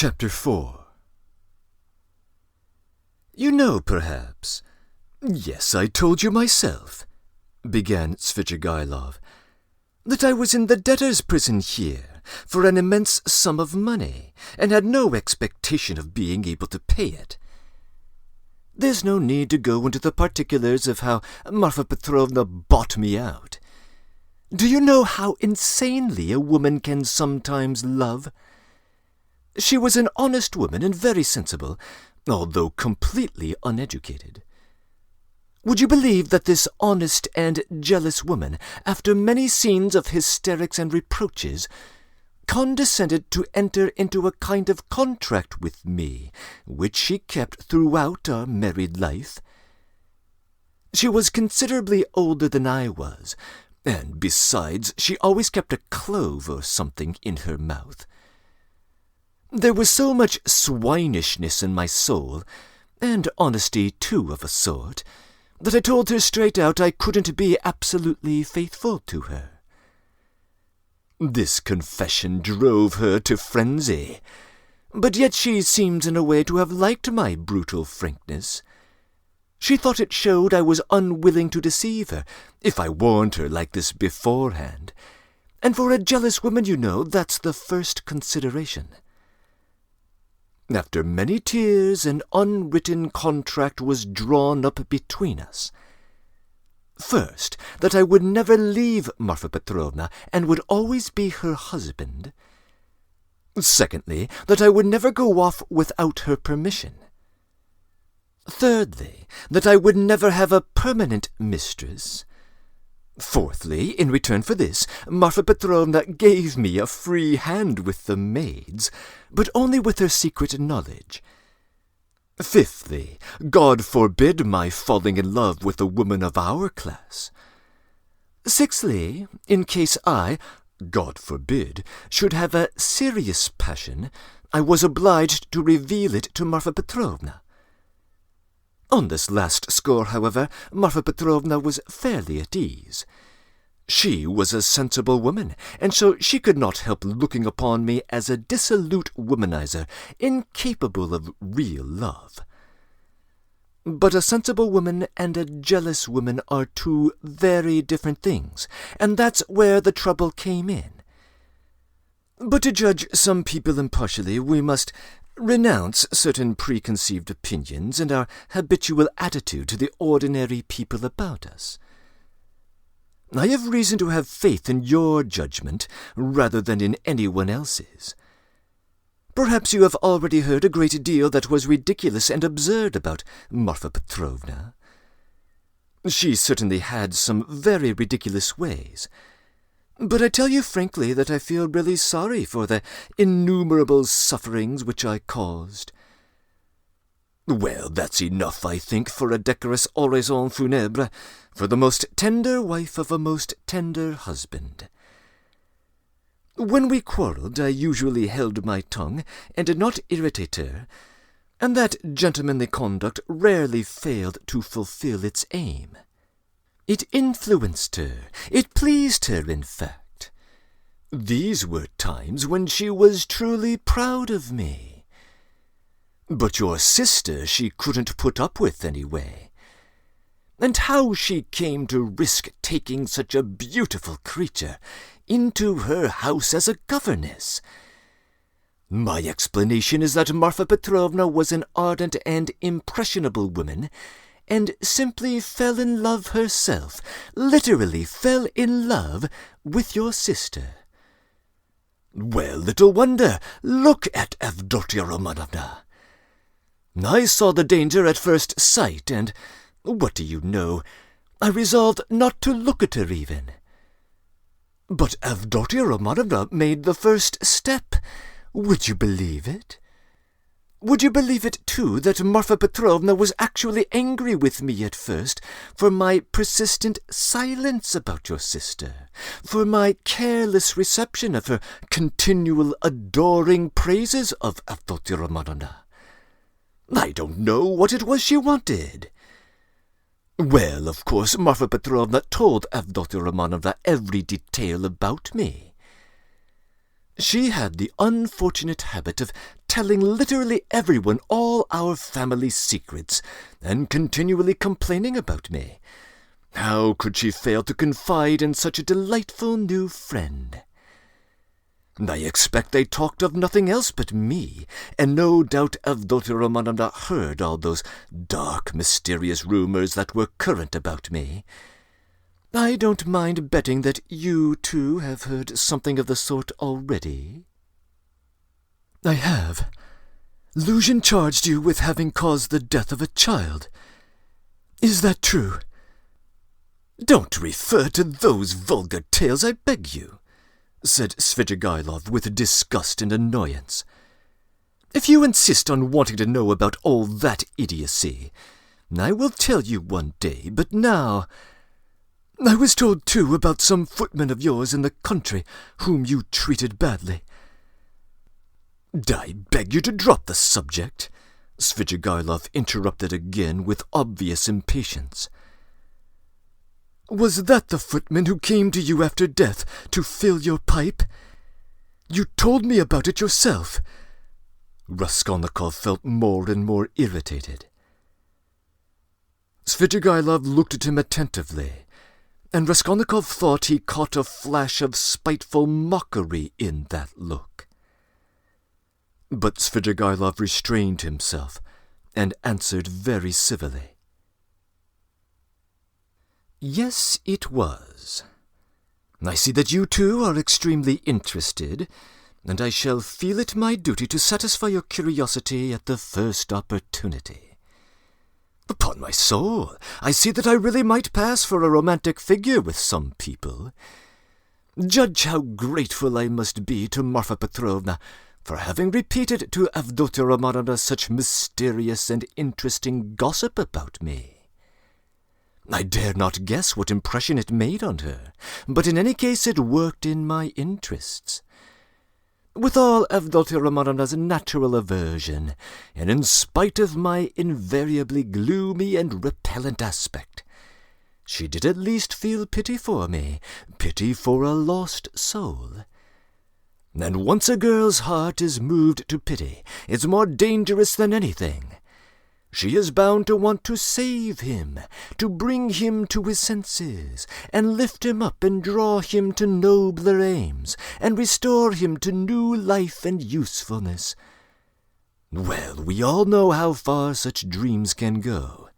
Chapter 4. "You know, perhaps—" "Yes, I told you myself," began Svidrigailov, "that I was in the debtor's prison here for an immense sum of money, and had no expectation of being able to pay it. There's no need to go into the particulars of how Marfa Petrovna bought me out. Do you know how insanely a woman can sometimes love? She was an honest woman and very sensible, although completely uneducated. Would you believe that this honest and jealous woman, after many scenes of hysterics and reproaches, condescended to enter into a kind of contract with me, which she kept throughout our married life? She was considerably older than I was, and besides, she always kept a clove or something in her mouth. There was so much swinishness in my soul, and honesty too of a sort, that I told her straight out I couldn't be absolutely faithful to her. This confession drove her to frenzy, but yet she seems in a way to have liked my brutal frankness. She thought it showed I was unwilling to deceive her, if I warned her like this beforehand, and for a jealous woman, you know, that's the first consideration. After many tears, an unwritten contract was drawn up between us. First, that I would never leave Marfa Petrovna, and would always be her husband. Secondly, that I would never go off without her permission. Thirdly, that I would never have a permanent mistress. Fourthly, in return for this, Marfa Petrovna gave me a free hand with the maids, but only with her secret knowledge. Fifthly, God forbid my falling in love with a woman of our class. Sixthly, in case I, God forbid, should have a serious passion, I was obliged to reveal it to Marfa Petrovna. On this last score, however, Marfa Petrovna was fairly at ease. She was a sensible woman, and so she could not help looking upon me as a dissolute womanizer, incapable of real love. But a sensible woman and a jealous woman are two very different things, and that's where the trouble came in. But to judge some people impartially, we must renounce certain preconceived opinions and our habitual attitude to the ordinary people about us. I have reason to have faith in your judgment rather than in anyone else's. Perhaps you have already heard a great deal that was ridiculous and absurd about Marfa Petrovna. She certainly had some very ridiculous ways. But I tell you frankly that I feel really sorry for the innumerable sufferings which I caused. Well, that's enough, I think, for a decorous oraison funèbre, for the most tender wife of a most tender husband. When we quarrelled, I usually held my tongue, and did not irritate her, and that gentlemanly conduct rarely failed to fulfil its aim. It influenced her, it pleased her, in fact. These were times when she was truly proud of me. But your sister she couldn't put up with anyway. And how she came to risk taking such a beautiful creature into her house as a governess. My explanation is that Marfa Petrovna was an ardent and impressionable woman, and simply fell in love herself, literally fell in love with your sister. Well, little wonder. Look at Avdotya Romanovna. I saw the danger at first sight, and, what do you know, I resolved not to look at her even. But Avdotya Romanovna made the first step. Would you believe it? Would you believe it, too, that Marfa Petrovna was actually angry with me at first for my persistent silence about your sister, for my careless reception of her continual adoring praises of Avdotya Romanovna? I don't know what it was she wanted. Well, of course, Marfa Petrovna told Avdotya Romanovna every detail about me. She had the unfortunate habit of telling literally everyone all our family secrets, and continually complaining about me. How could she fail to confide in such a delightful new friend? I expect they talked of nothing else but me, and no doubt Avdotya Romanovna heard all those dark, mysterious rumors that were current about me. I don't mind betting that you, too, have heard something of the sort already. I have. Luzhin charged you with having caused the death of a child. Is that true? Don't refer to those vulgar tales, I beg you, said Svidrigailov with disgust and annoyance. If you insist on wanting to know about all that idiocy, I will tell you one day, but now... I was told, too, about some footman of yours in the country whom you treated badly. I beg you to drop the subject, Svidrigailov interrupted again with obvious impatience. Was that the footman who came to you after death to fill your pipe? You told me about it yourself. Raskolnikov felt more and more irritated. Svidrigailov looked at him attentively, and Raskolnikov thought he caught a flash of spiteful mockery in that look. But Svidrigailov restrained himself and answered very civilly. Yes, it was. I see that you too are extremely interested, and I shall feel it my duty to satisfy your curiosity at the first opportunity. Upon my soul, I see that I really might pass for a romantic figure with some people. Judge how grateful I must be to Marfa Petrovna for having repeated to Avdotya Romanovna such mysterious and interesting gossip about me. I dare not guess what impression it made on her, but in any case it worked in my interests. With all Avdotya Romanovna's natural aversion, and in spite of my invariably gloomy and repellent aspect, she did at least feel pity for me, pity for a lost soul. And once a girl's heart is moved to pity, it's more dangerous than anything. She is bound to want to save him, to bring him to his senses, and lift him up and draw him to nobler aims, and restore him to new life and usefulness. Well, we all know how far such dreams can go.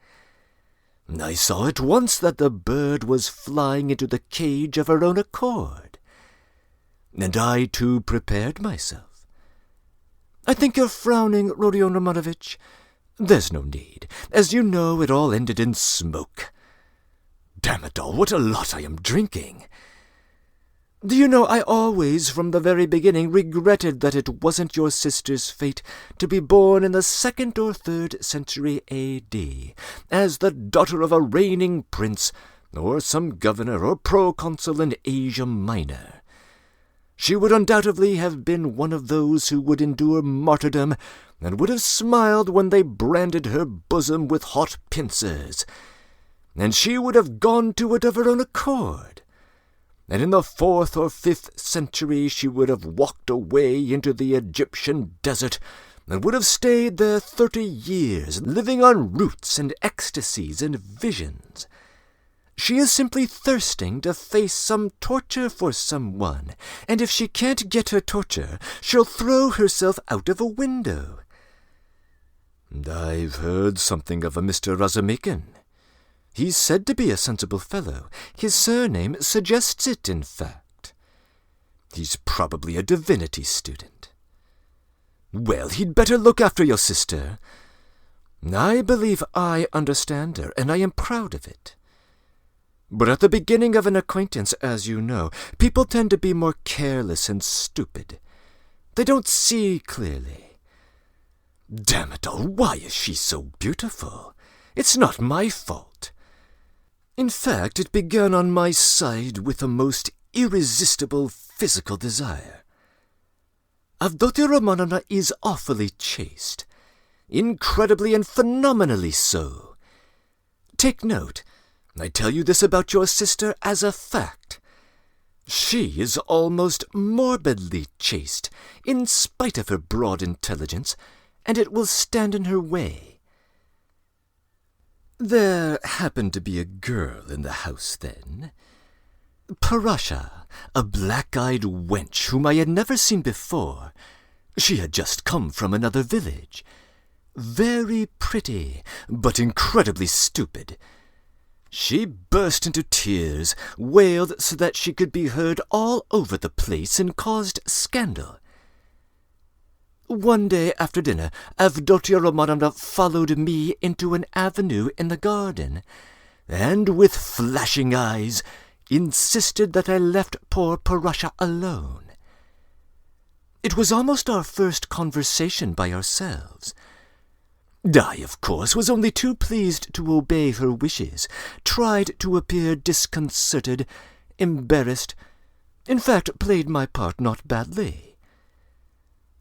I saw at once that the bird was flying into the cage of her own accord, and I too prepared myself. I think you're frowning, Rodion Romanovitch. There's no need. As you know, it all ended in smoke. Damn it all, what a lot I am drinking. Do you know, I always, from the very beginning, regretted that it wasn't your sister's fate to be born in the 2nd or 3rd century A.D., as the daughter of a reigning prince, or some governor or proconsul in Asia Minor. She would undoubtedly have been one of those who would endure martyrdom, and would have smiled when they branded her bosom with hot pincers, and she would have gone to it of her own accord, and in the 4th or 5th century she would have walked away into the Egyptian desert, and would have stayed there 30 years, living on roots and ecstasies and visions. She is simply thirsting to face some torture for someone, and if she can't get her torture, she'll throw herself out of a window. And I've heard something of a Mr. Razumikin. He's said to be a sensible fellow. His surname suggests it, in fact. He's probably a divinity student. Well, he'd better look after your sister. I believe I understand her, and I am proud of it. But at the beginning of an acquaintance, as you know, people tend to be more careless and stupid. They don't see clearly. Damn it all, why is she so beautiful? It's not my fault. In fact, it began on my side with a most irresistible physical desire. Avdotya Romanovna is awfully chaste, incredibly and phenomenally so. Take note. I tell you this about your sister as a fact. She is almost morbidly chaste, in spite of her broad intelligence, and it will stand in her way. There happened to be a girl in the house then, Parasha, a black-eyed wench whom I had never seen before. She had just come from another village. Very pretty, but incredibly stupid. She burst into tears, wailed so that she could be heard all over the place, and caused scandal. One day after dinner, Avdotya Romanovna followed me into an avenue in the garden, and with flashing eyes insisted that I left poor Parasha alone. It was almost our first conversation by ourselves. I, of course, was only too pleased to obey her wishes, tried to appear disconcerted, embarrassed, in fact, played my part not badly.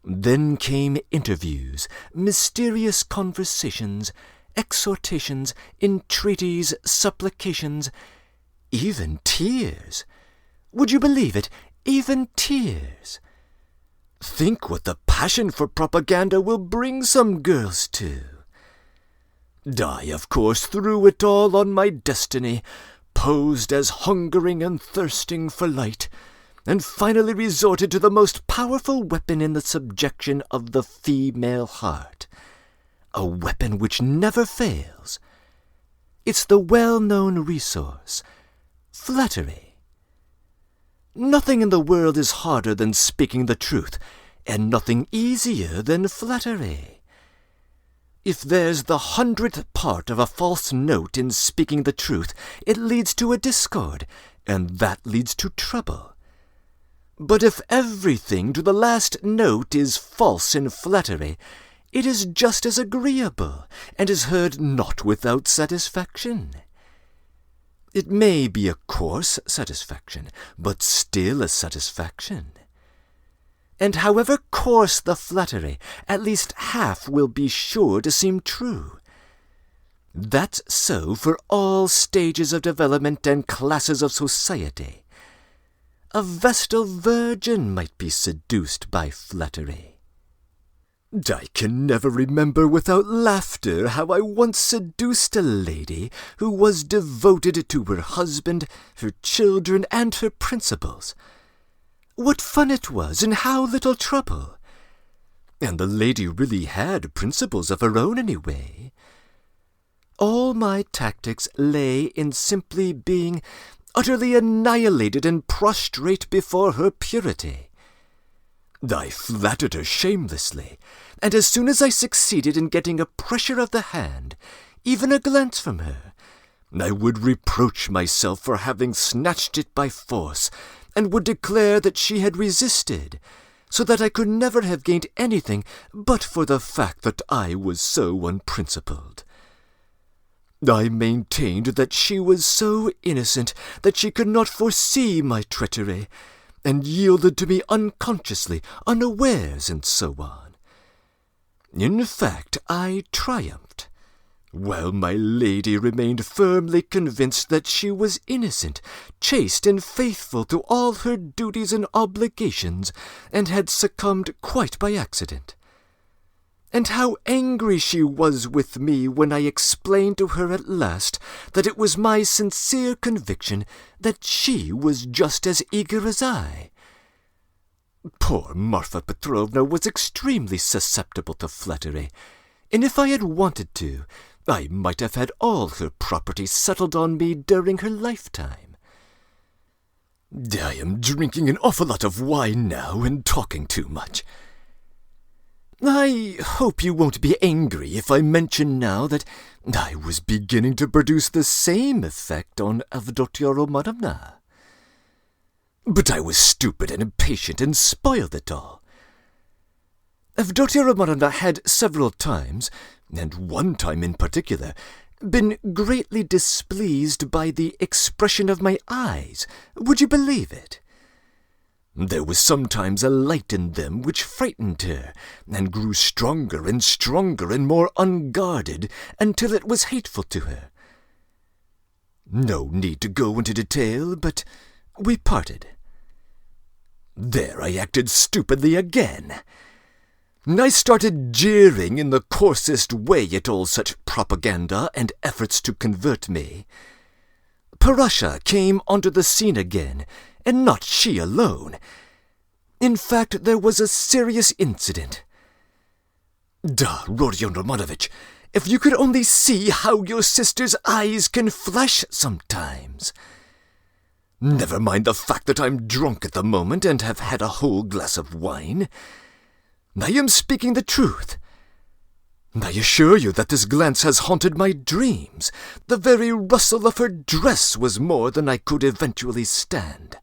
Then came interviews, mysterious conversations, exhortations, entreaties, supplications, even tears. Would you believe it? Even tears. Think what the passion for propaganda will bring some girls to. I, of course, threw it all on my destiny, posed as hungering and thirsting for light, and finally resorted to the most powerful weapon in the subjection of the female heart, a weapon which never fails. It's the well-known resource, flattery. Nothing in the world is harder than speaking the truth, and nothing easier than flattery. If there's the 100th part of a false note in speaking the truth, it leads to a discord, and that leads to trouble. But if everything to the last note is false in flattery, it is just as agreeable, and is heard not without satisfaction. It may be a coarse satisfaction, but still a satisfaction. And however coarse the flattery, at least half will be sure to seem true. That's so for all stages of development and classes of society. A Vestal virgin might be seduced by flattery. I can never remember without laughter how I once seduced a lady who was devoted to her husband, her children, and her principles. What fun it was, and how little trouble! And the lady really had principles of her own anyway. All my tactics lay in simply being utterly annihilated and prostrate before her purity. I flattered her shamelessly, and as soon as I succeeded in getting a pressure of the hand, even a glance from her, I would reproach myself for having snatched it by force, and would declare that she had resisted, so that I could never have gained anything but for the fact that I was so unprincipled. I maintained that she was so innocent that she could not foresee my treachery, and yielded to me unconsciously, unawares, and so on. In fact, I triumphed, while my lady remained firmly convinced that she was innocent, chaste, and faithful to all her duties and obligations, and had succumbed quite by accident. And how angry she was with me when I explained to her at last that it was my sincere conviction that she was just as eager as I. Poor Marfa Petrovna was extremely susceptible to flattery, and if I had wanted to, I might have had all her property settled on me during her lifetime. I am drinking an awful lot of wine now and talking too much. I hope you won't be angry if I mention now that I was beginning to produce the same effect on Avdotya Romanovna. But I was stupid and impatient and spoiled it all. Avdotya Romanovna had several times, and one time in particular, been greatly displeased by the expression of my eyes. Would you believe it? There was sometimes a light in them which frightened her, and grew stronger and more unguarded, until it was hateful to her. No need to go into detail, but we parted. There I acted stupidly again. I started jeering in the coarsest way at all such propaganda and efforts to convert me. Parasha came onto the scene again, and not she alone. In fact, there was a serious incident. Rodion Romanovich, if you could only see how your sister's eyes can flash sometimes. Never mind the fact that I'm drunk at the moment and have had a whole glass of wine. I am speaking the truth. I assure you that this glance has haunted my dreams. The very rustle of her dress was more than I could eventually stand.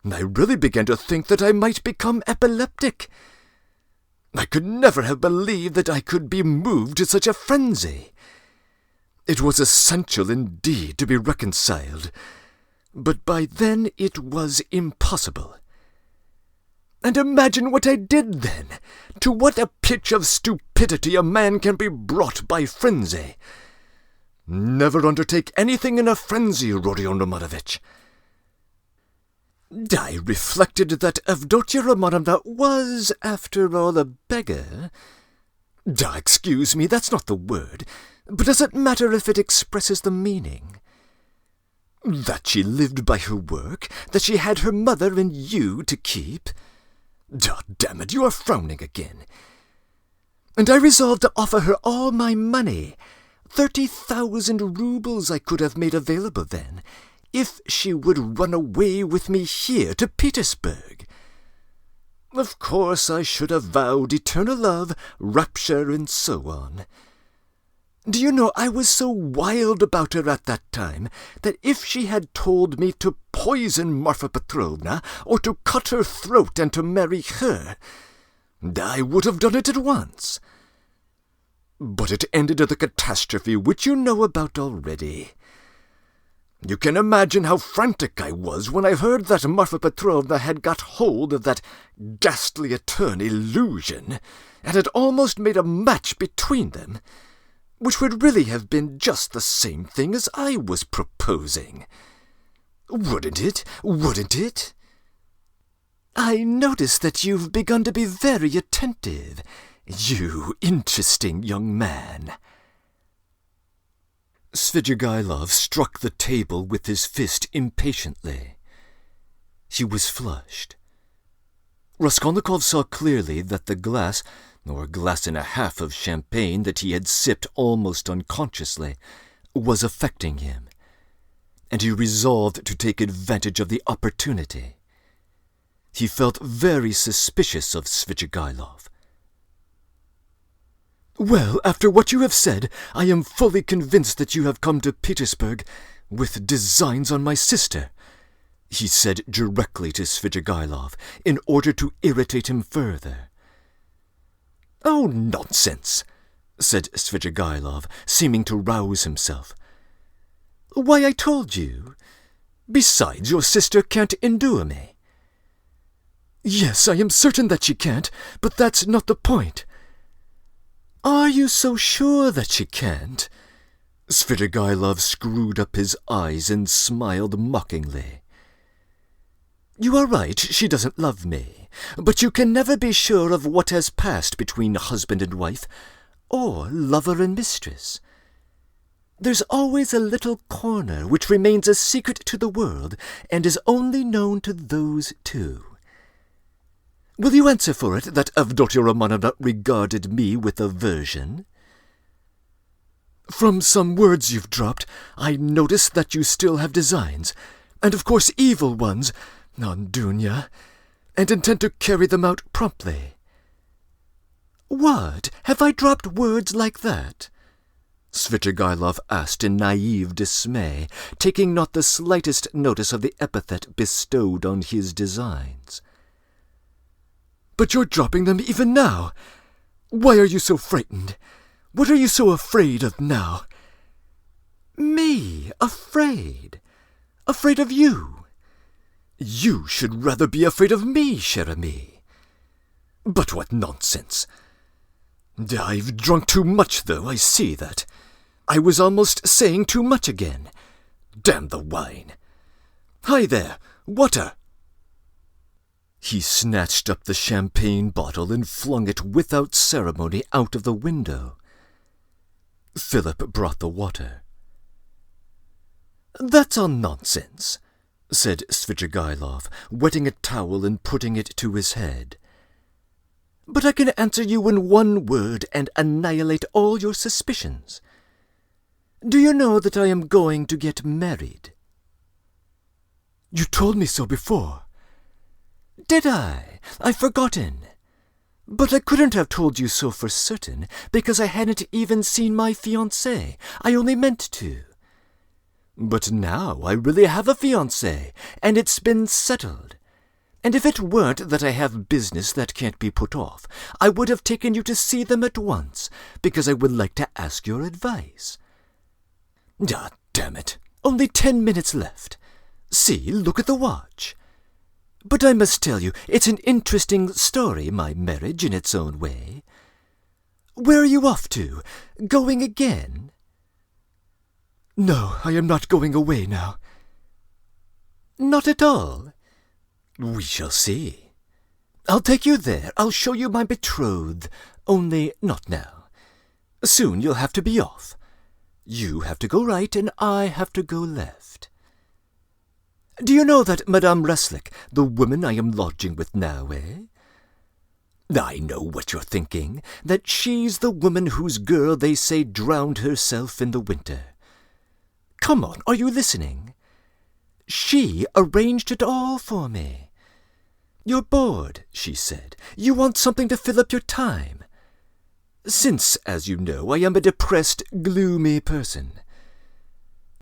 I really began to think that I might become epileptic. I could never have believed that I could be moved to such a frenzy. It was essential indeed to be reconciled, but by then it was impossible. And imagine what I did then. To what a pitch of stupidity a man can be brought by frenzy. Never undertake anything in a frenzy, Rodion Romanovich. I reflected that Avdotya Romanovna was, after all, a beggar. Excuse me, that's not the word, but does it matter if it expresses the meaning? That she lived by her work, that she had her mother and you to keep. Damn it, you are frowning again. And I resolved to offer her all my money. 30,000 rubles I could have made available then, if she would run away with me here to Petersburg. Of course I should have vowed eternal love, rapture, and so on. Do you know, I was so wild about her at that time that if she had told me to poison Marfa Petrovna or to cut her throat and to marry her, I would have done it at once. But it ended in the catastrophe which you know about already. You can imagine how frantic I was when I heard that Marfa Petrovna had got hold of that ghastly attorney Luzhin, and had almost made a match between them, which would really have been just the same thing as I was proposing. Wouldn't it? Wouldn't it? I notice that you've begun to be very attentive, you interesting young man. Svidrigailov struck the table with his fist impatiently. He was flushed. Raskolnikov saw clearly that the glass, or glass and a half of champagne that he had sipped almost unconsciously, was affecting him, and he resolved to take advantage of the opportunity. He felt very suspicious of Svidrigailov. Well, after what you have said, I am fully convinced that you have come to Petersburg with designs on my sister, he said directly to Svidrigailov, in order to irritate him further. Oh, nonsense, said Svidrigailov, seeming to rouse himself. Why, I told you. Besides, your sister can't endure me. Yes, I am certain that she can't, but that's not the point. Are you so sure that she can't? Svidrigailov screwed up his eyes and smiled mockingly. You are right, she doesn't love me, but you can never be sure of what has passed between husband and wife, or lover and mistress. There's always a little corner which remains a secret to the world, and is only known to those two. Will you answer for it that Avdotya Romanovna regarded me with aversion? From some words you've dropped, I notice that you still have designs, and of course evil ones, on Dunya, and intend to carry them out promptly. What? Have I dropped words like that? Svidrigailov asked in naive dismay, taking not the slightest notice of the epithet bestowed on his designs. But you're dropping them even now. Why are you so frightened? What are you so afraid of now? Me? Afraid? Afraid of you? You should rather be afraid of me, cher ami. But what nonsense! I've drunk too much, though, I see that. I was almost saying too much again. Damn the wine. Hi there, water! He snatched up the champagne bottle and flung it without ceremony out of the window. Philip brought the water. "That's all nonsense," said Svidrigailov, wetting a towel and putting it to his head. "But I can answer you in one word and annihilate all your suspicions. Do you know that I am going to get married?" "You told me so before." "Did I? I've forgotten. But I couldn't have told you so for certain, because I hadn't even seen my fiancée. I only meant to. But now I really have a fiancée, and it's been settled. And if it weren't that I have business that can't be put off, I would have taken you to see them at once, because I would like to ask your advice. Ah, damn it, only 10 minutes left. See, look at the watch. But I must tell you, it's an interesting story, my marriage, in its own way. Where are you off to? Going again?" "No, I am not going away now." "Not at all?" "We shall see. I'll take you there. I'll show you my betrothed, only not now. Soon you'll have to be off. You have to go right, and I have to go left. Do you know that Madame Reslick, the woman I am lodging with now, eh? I know what you're thinking, that she's the woman whose girl they say drowned herself in the winter. Come on, are you listening? She arranged it all for me. You're bored, she said. You want something to fill up your time. Since, as you know, I am a depressed, gloomy person.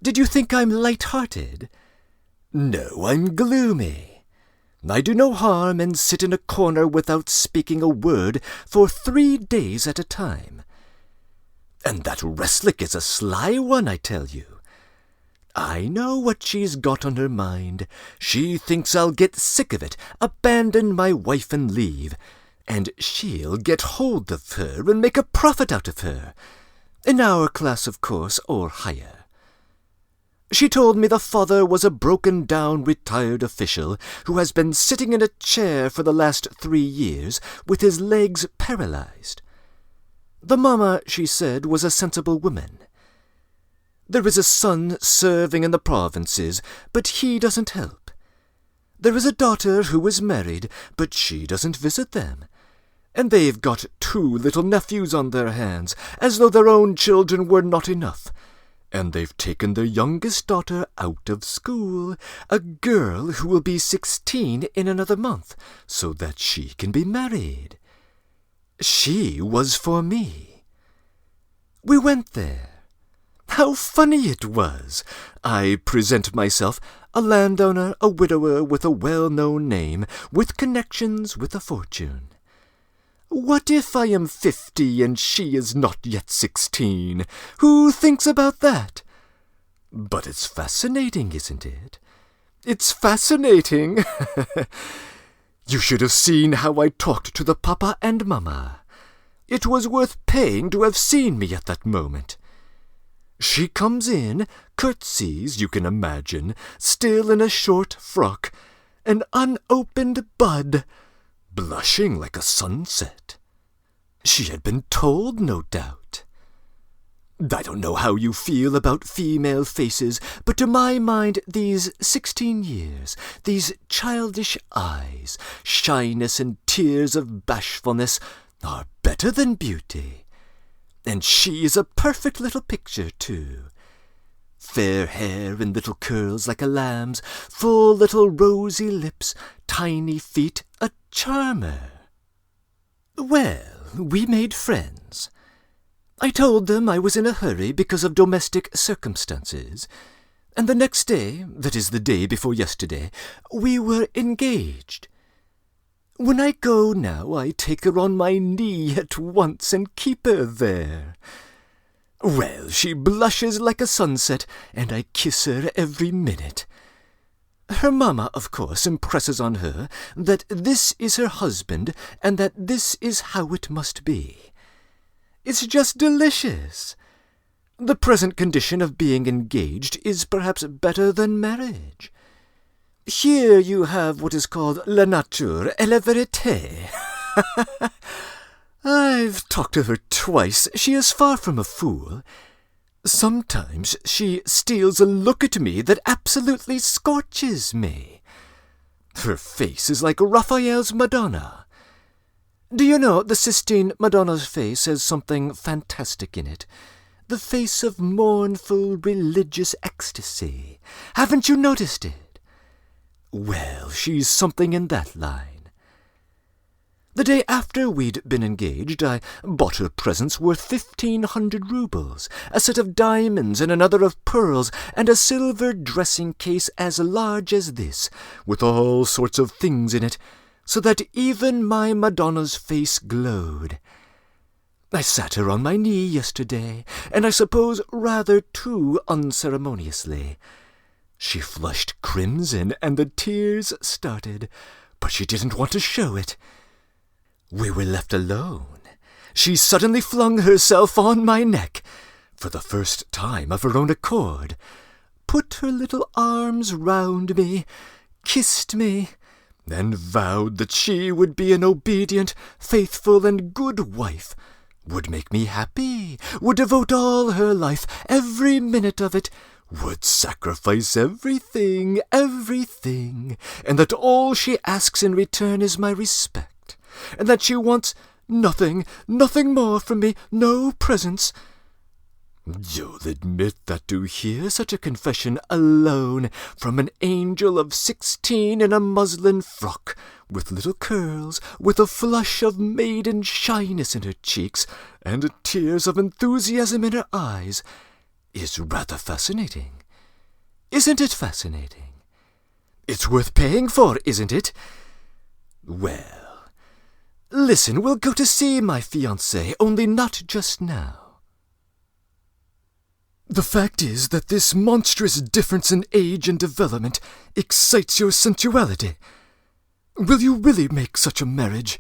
Did you think I'm light-hearted? No, I'm gloomy. I do no harm and sit in a corner without speaking a word for 3 days at a time. And that Reslick is a sly one, I tell you. I know what she's got on her mind. She thinks I'll get sick of it, abandon my wife and leave, and she'll get hold of her and make a profit out of her. In our class, of course, or higher. She told me the father was a broken-down retired official who has been sitting in a chair for the last 3 years with his legs paralyzed. The mamma, she said, was a sensible woman. There is a son serving in the provinces, but he doesn't help. There is a daughter who is married, but she doesn't visit them. And they've got 2 little nephews on their hands, as though their own children were not enough. And they've taken their youngest daughter out of school, a girl who will be 16 in another month, so that she can be married. She was for me. We went there. How funny it was! I present myself, a landowner, a widower with a well-known name, with connections, with a fortune. What if I am 50 and she is not yet 16? Who thinks about that? But it's fascinating, isn't it? It's fascinating. You should have seen how I talked to the papa and mamma. It was worth paying to have seen me at that moment. She comes in, curtsies, you can imagine, still in a short frock, an unopened bud, blushing like a sunset. She had been told, no doubt. I don't know how you feel about female faces, but to my mind these 16 years, these childish eyes, shyness and tears of bashfulness are better than beauty. And she is a perfect little picture, too. Fair hair in little curls like a lamb's, full little rosy lips, tiny feet, a charmer. Well, we made friends. I told them I was in a hurry because of domestic circumstances, and the next day, that is the day before yesterday, we were engaged. When I go now, I take her on my knee at once and keep her there. Well, she blushes like a sunset, and I kiss her every minute. Her mamma, of course, impresses on her that this is her husband, and that this is how it must be. It's just delicious. The present condition of being engaged is perhaps better than marriage. Here you have what is called la nature et la vérité. I've talked to her twice. She is far from a fool. Sometimes she steals a look at me that absolutely scorches me. Her face is like Raphael's Madonna. Do you know, the Sistine Madonna's face has something fantastic in it. The face of mournful, religious ecstasy. Haven't you noticed it? Well, she's something in that line. The day after we'd been engaged, I bought her presents worth 1,500 rubles, a set of diamonds and another of pearls, and a silver dressing case as large as this, with all sorts of things in it, so that even my Madonna's face glowed. I sat her on my knee yesterday, and I suppose rather too unceremoniously. She flushed crimson, and the tears started, but she didn't want to show it. We were left alone. She suddenly flung herself on my neck, for the first time of her own accord, put her little arms round me, kissed me, and vowed that she would be an obedient, faithful, and good wife, would make me happy, would devote all her life, every minute of it, would sacrifice everything, and that all she asks in return is my respect. And that she wants nothing more from me, no presents. You'll admit that to hear such a confession alone from an angel of 16 in a muslin frock, with little curls, with a flush of maiden shyness in her cheeks, and tears of enthusiasm in her eyes, is rather fascinating. Isn't it fascinating? It's worth paying for, isn't it? Well, listen, we'll go to see my fiancée, only not just now. The fact is that this monstrous difference in age and development excites your sensuality. Will you really make such a marriage?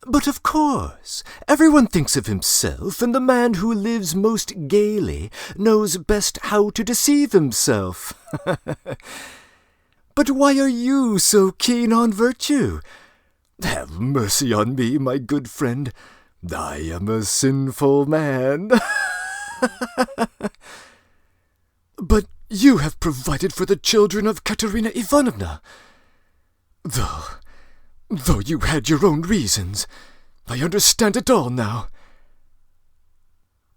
But of course, everyone thinks of himself, and the man who lives most gaily knows best how to deceive himself. But why are you so keen on virtue? Have mercy on me, my good friend. I am a sinful man. But you have provided for the children of Katerina Ivanovna. Though you had your own reasons, I understand it all now.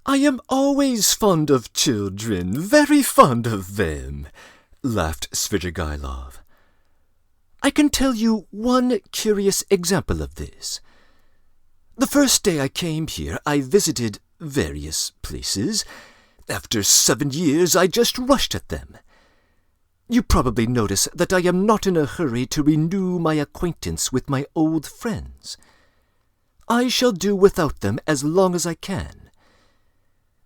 I am always fond of children, very fond of them, laughed Svidrigailov. I can tell you one curious example of this. The first day I came here, I visited various places. After 7 years, I just rushed at them. You probably notice that I am not in a hurry to renew my acquaintance with my old friends. I shall do without them as long as I can.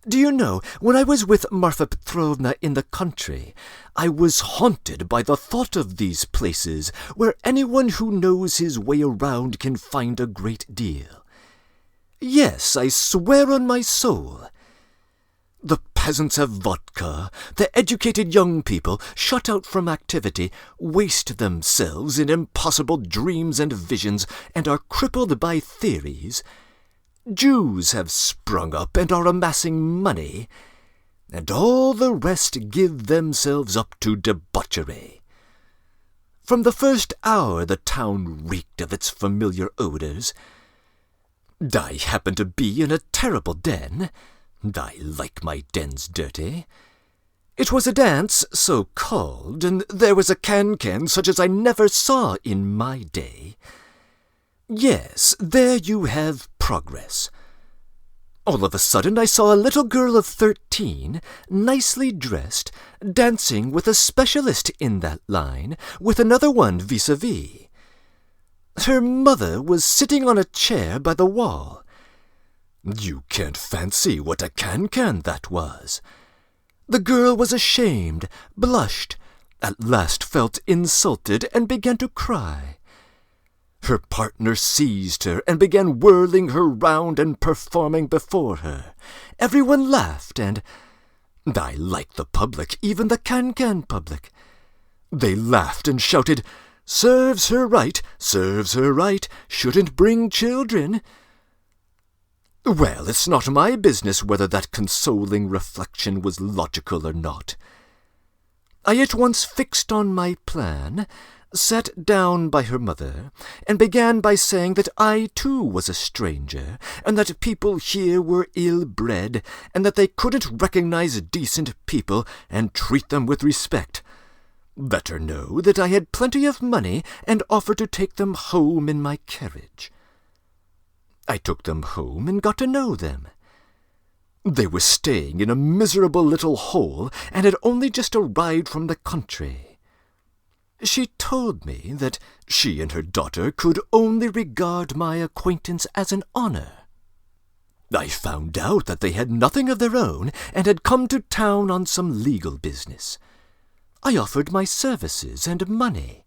Do you know, when I was with Marfa Petrovna in the country, I was haunted by the thought of these places where anyone who knows his way around can find a great deal. Yes, I swear on my soul. The peasants have vodka, the educated young people, shut out from activity, waste themselves in impossible dreams and visions, and are crippled by theories. Jews have sprung up and are amassing money, and all the rest give themselves up to debauchery. From the first hour the town reeked of its familiar odours. I happened to be in a terrible den. I like my dens dirty. It was a dance, so-called, and there was a can-can such as I never saw in my day. Yes, there you have progress. All of a sudden I saw a little girl of 13, nicely dressed, dancing with a specialist in that line, with another one vis-à-vis. Her mother was sitting on a chair by the wall. You can't fancy what a can-can that was. The girl was ashamed, blushed, at last felt insulted, and began to cry. Her partner seized her and began whirling her round and performing before her. Everyone laughed, and I like the public, even the can-can public. They laughed and shouted, "Serves her right, serves her right, shouldn't bring children." Well, it's not my business whether that consoling reflection was logical or not. I at once fixed on my plan, sat down by her mother, and began by saying that I too was a stranger, and that people here were ill-bred, and that they couldn't recognize decent people and treat them with respect. Let her know that I had plenty of money, and offered to take them home in my carriage. I took them home and got to know them. They were staying in a miserable little hole, and had only just arrived from the country. She told me that she and her daughter could only regard my acquaintance as an honor. I found out that they had nothing of their own, and had come to town on some legal business. I offered my services and money.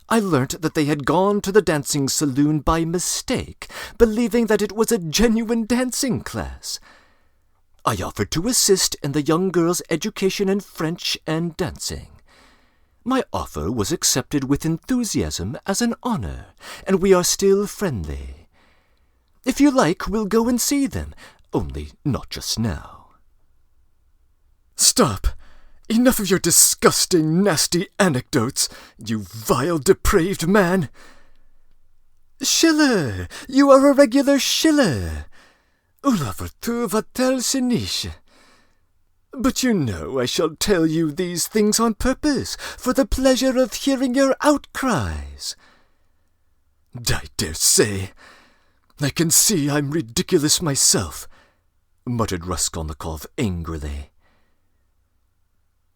I learnt that they had gone to the dancing saloon by mistake, believing that it was a genuine dancing class. I offered to assist in the young girl's education in French and dancing. My offer was accepted with enthusiasm as an honor, and we are still friendly. If you like, we'll go and see them, only not just now. Stop! Enough of your disgusting, nasty anecdotes, you vile, depraved man! Schiller! You are a regular Schiller! Oula vertu va-t-elle cynique? But you know I shall tell you these things on purpose, for the pleasure of hearing your outcries. I dare say. I can see I'm ridiculous myself, muttered Raskolnikov angrily.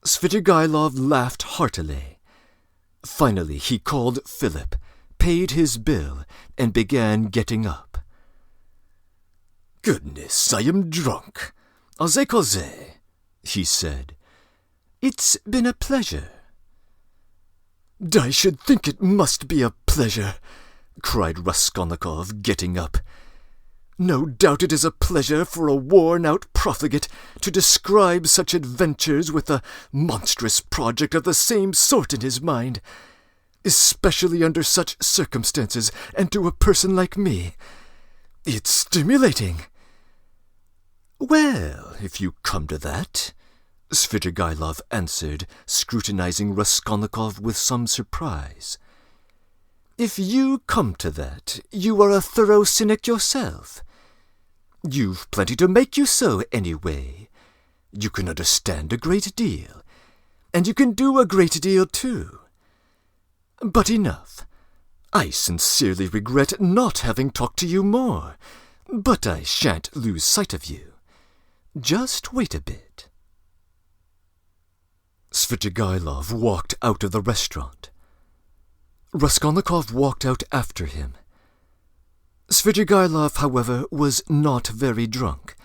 Svidrigailov laughed heartily. Finally he called Philip, paid his bill, and began getting up. "Goodness, I am drunk. Osez causer," he said. "It's been a pleasure." "I should think it must be a pleasure," cried Raskolnikov, getting up. "No doubt it is a pleasure for a worn-out profligate to describe such adventures with a monstrous project of the same sort in his mind, especially under such circumstances, and to a person like me. It's stimulating." "Well, if you come to that," Svidrigailov answered, scrutinizing Raskolnikov with some surprise. "If you come to that, you are a thorough cynic yourself. You've plenty to make you so, anyway. You can understand a great deal, and you can do a great deal, too. But enough. I sincerely regret not having talked to you more, but I shan't lose sight of you. Just wait a bit." Svidrigailov walked out of the restaurant. Raskolnikov walked out after him. Svidrigailov, however, was not very drunk.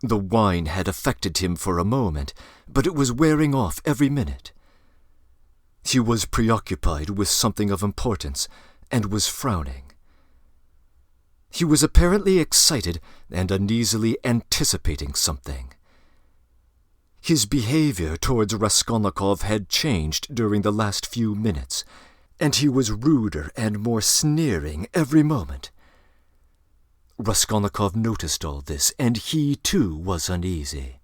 The wine had affected him for a moment, but it was wearing off every minute. He was preoccupied with something of importance, and was frowning. He was apparently excited and uneasily anticipating something. His behavior towards Raskolnikov had changed during the last few minutes, and he was ruder and more sneering every moment. Raskolnikov noticed all this, and he too was uneasy.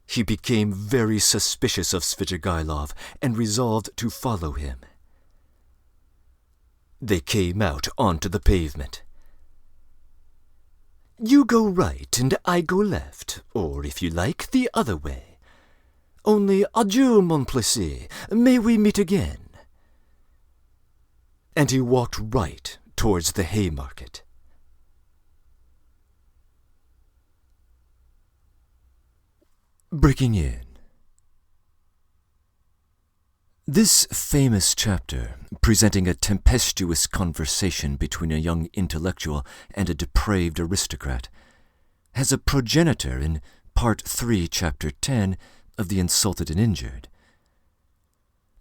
He became very suspicious of Svidrigailov and resolved to follow him. They came out onto the pavement. "You go right and I go left, or, if you like, the other way. Only adieu, mon plaisir, may we meet again." And he walked right towards the Haymarket. Breaking in. This famous chapter, presenting a tempestuous conversation between a young intellectual and a depraved aristocrat, has a progenitor in Part 3, Chapter 10 of The Insulted and Injured.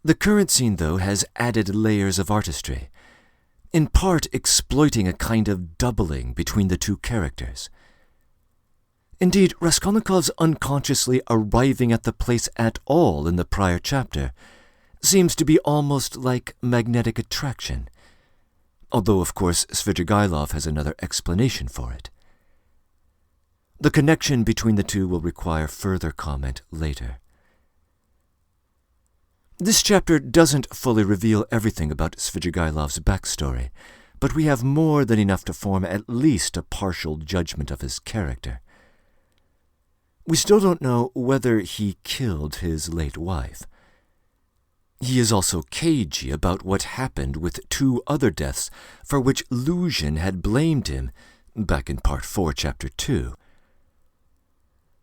The current scene, though, has added layers of artistry, in part exploiting a kind of doubling between the two characters. Indeed, Raskolnikov's unconsciously arriving at the place at all in the prior chapter seems to be almost like magnetic attraction, although of course Svidrigailov has another explanation for it. The connection between the two will require further comment later. This chapter doesn't fully reveal everything about Svidrigailov's backstory, but we have more than enough to form at least a partial judgment of his character. We still don't know whether he killed his late wife. He is also cagey about what happened with 2 other deaths for which Luzhin had blamed him back in Part 4, Chapter 2.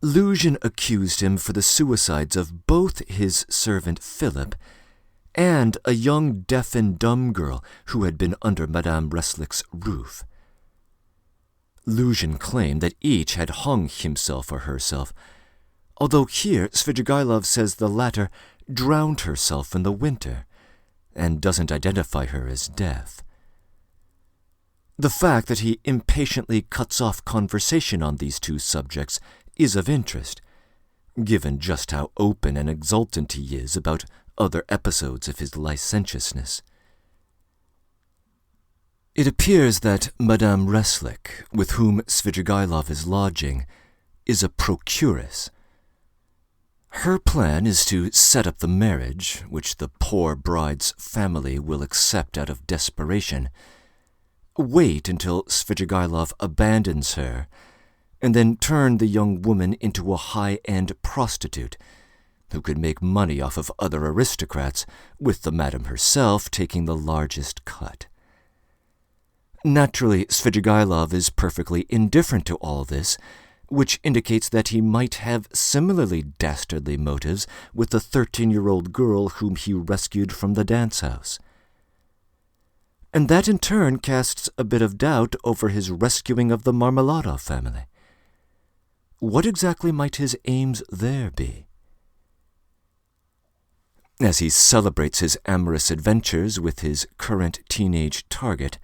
Luzhin accused him for the suicides of both his servant Philip and a young deaf and dumb girl who had been under Madame Reslick's roof. Luzhin claimed that each had hung himself or herself, although here Svidrigailov says the latter drowned herself in the winter, and doesn't identify her as deaf. The fact that he impatiently cuts off conversation on these 2 subjects is of interest, given just how open and exultant he is about other episodes of his licentiousness. It appears that Madame Reslick, with whom Svidrigailov is lodging, is a procuress. Her plan is to set up the marriage, which the poor bride's family will accept out of desperation, wait until Svidrigailov abandons her, and then turn the young woman into a high-end prostitute, who could make money off of other aristocrats, with the madam herself taking the largest cut. Naturally, Svidrigailov is perfectly indifferent to all this, which indicates that he might have similarly dastardly motives with the 13-year-old girl whom he rescued from the dance house. And that in turn casts a bit of doubt over his rescuing of the Marmeladov family. What exactly might his aims there be? As he celebrates his amorous adventures with his current teenage target,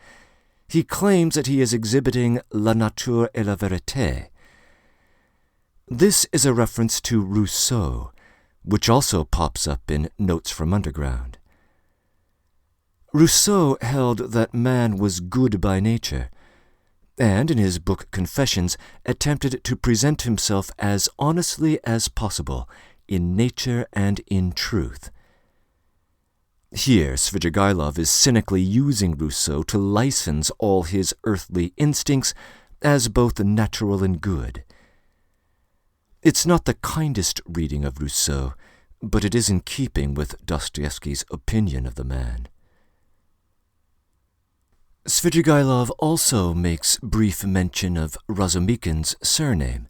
he claims that he is exhibiting la nature et la vérité. This is a reference to Rousseau, which also pops up in Notes from Underground. Rousseau held that man was good by nature, and in his book Confessions attempted to present himself as honestly as possible in nature and in truth. Here, Svidrigailov is cynically using Rousseau to license all his earthly instincts as both natural and good. It's not the kindest reading of Rousseau, but it is in keeping with Dostoevsky's opinion of the man. Svidrigailov also makes brief mention of Razumikin's surname,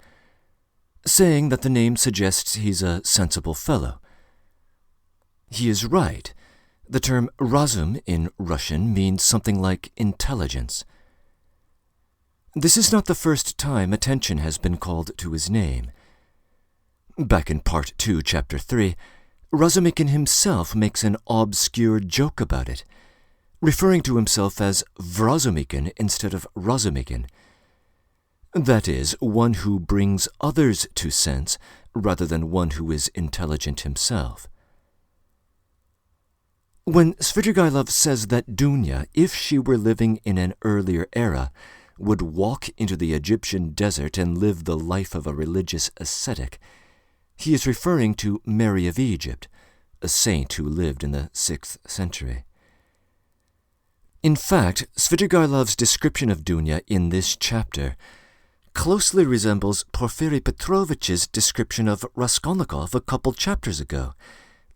saying that the name suggests he's a sensible fellow. He is right. The term razum in Russian means something like intelligence. This is not the first time attention has been called to his name. Back in Part 2, Chapter 3, Razumikin himself makes an obscure joke about it, referring to himself as Vrazumikin instead of Razumikin. That is, one who brings others to sense rather than one who is intelligent himself. When Svidrigailov says that Dunya, if she were living in an earlier era, would walk into the Egyptian desert and live the life of a religious ascetic, he is referring to Mary of Egypt, a saint who lived in the 6th century. In fact, Svidrigailov's description of Dunya in this chapter closely resembles Porfiry Petrovich's description of Raskolnikov a couple chapters ago,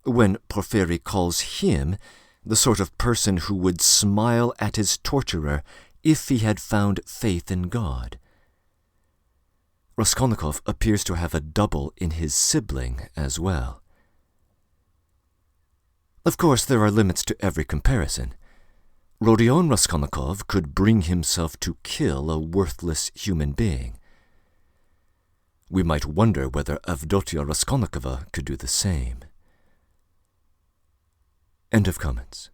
when Porfiry calls him the sort of person who would smile at his torturer if he had found faith in God. Raskolnikov appears to have a double in his sibling as well. Of course, there are limits to every comparison. Rodion Raskolnikov could bring himself to kill a worthless human being. We might wonder whether Avdotia Raskolnikova could do the same. End of comments.